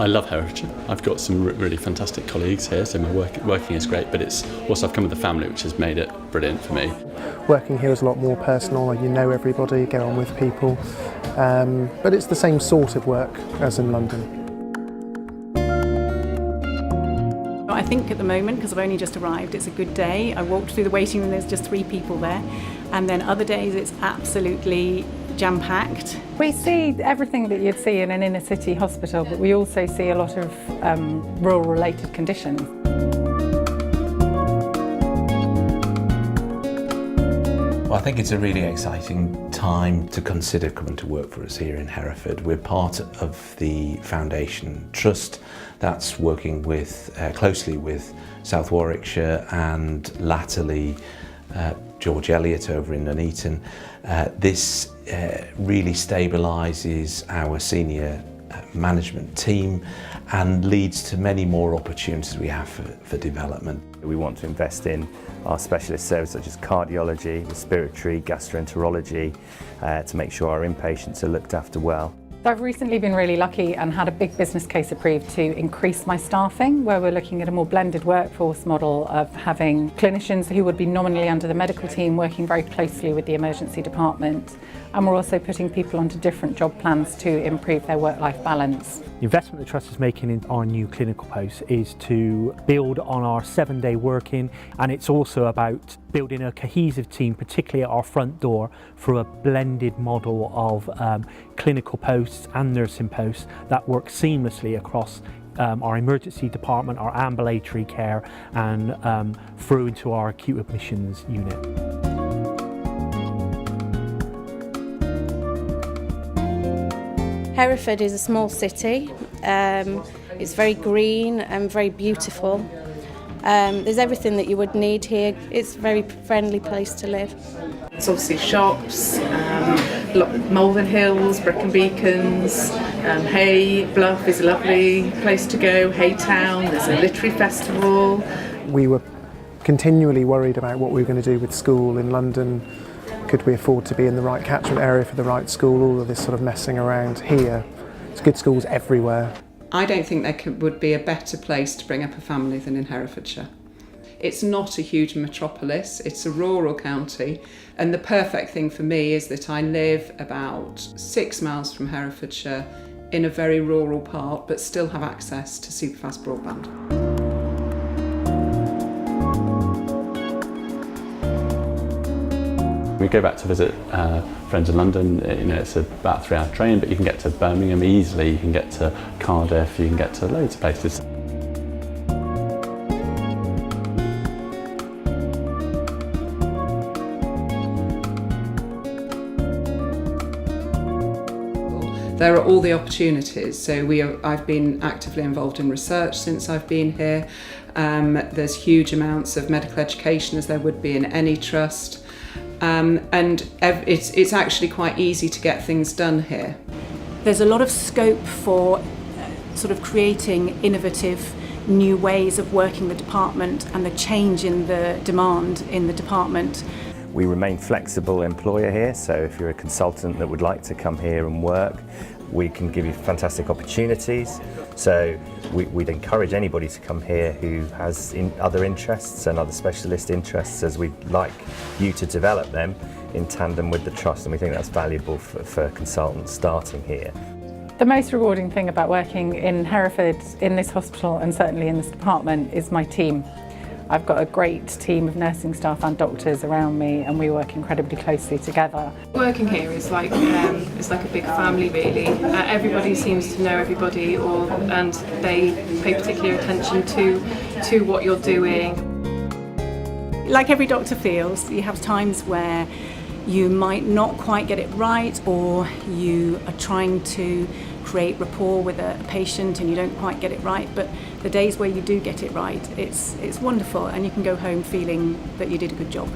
I love Herefordshire. I've got some really fantastic colleagues here, so my working is great, but it's also I've come with a family, which has made it brilliant for me. Working here is a lot more personal, you know everybody, get on with people, but it's the same sort of work as in London. I think at the moment, because I've only just arrived, it's a good day. I walked through the waiting room, there's just 3 people there, and then other days it's absolutely jam-packed. We see everything that you'd see in an inner city hospital, but we also see a lot of rural related conditions. Well, I think it's a really exciting time to consider coming to work for us here in Hereford. We're part of the Foundation Trust that's working with closely with South Warwickshire and latterly George Eliot over in Nuneaton. This really stabilises our senior management team and leads to many more opportunities we have for development. We want to invest in our specialist services such as cardiology, respiratory, gastroenterology to make sure our inpatients are looked after well. I've recently been really lucky and had a big business case approved to increase my staffing, where we're looking at a more blended workforce model of having clinicians who would be nominally under the medical team working very closely with the emergency department. And we're also putting people onto different job plans to improve their work-life balance. The investment the Trust is making in our new clinical posts is to build on our 7-day working, and it's also about building a cohesive team, particularly at our front door, through a blended model of clinical posts and nursing posts that work seamlessly across our emergency department, our ambulatory care, and through into our acute admissions unit. Hereford is a small city. It's very green and very beautiful. There's everything that you would need here. It's a very friendly place to live. It's obviously shops, Malvern Hills, Brecon Beacons, Hay Bluff is a lovely place to go, Haytown, there's a literary festival. We were continually worried about what we were going to do with school in London. Could we afford to be in the right catchment area for the right school? All of this sort of messing around here. There's good schools everywhere. I don't think there would be a better place to bring up a family than in Herefordshire. It's not a huge metropolis, it's a rural county, and the perfect thing for me is that I live about 6 miles from Herefordshire in a very rural part, but still have access to superfast broadband. We go back to visit friends in London. It's about a 3-hour train, but you can get to Birmingham easily, you can get to Cardiff, you can get to loads of places. There are all the opportunities, so I've been actively involved in research since I've been here. There's huge amounts of medical education, as there would be in any trust. And it's actually quite easy to get things done here. There's a lot of scope for sort of creating innovative new ways of working the department and the change in the demand in the department. We remain flexible employer here, so if you're a consultant that would like to come here and work, we can give you fantastic opportunities. So we'd encourage anybody to come here who has other interests and other specialist interests, as we'd like you to develop them in tandem with the Trust, and we think that's valuable for consultants starting here. The most rewarding thing about working in Hereford, in this hospital and certainly in this department, is my team. I've got a great team of nursing staff and doctors around me, and we work incredibly closely together. Working here is like it's like a big family, really. Everybody seems to know everybody, and they pay particular attention to what you're doing. Like every doctor feels, you have times where you might not quite get it right, or you are trying to create rapport with a patient and you don't quite get it right, but the days where you do get it right, it's wonderful, and you can go home feeling that you did a good job.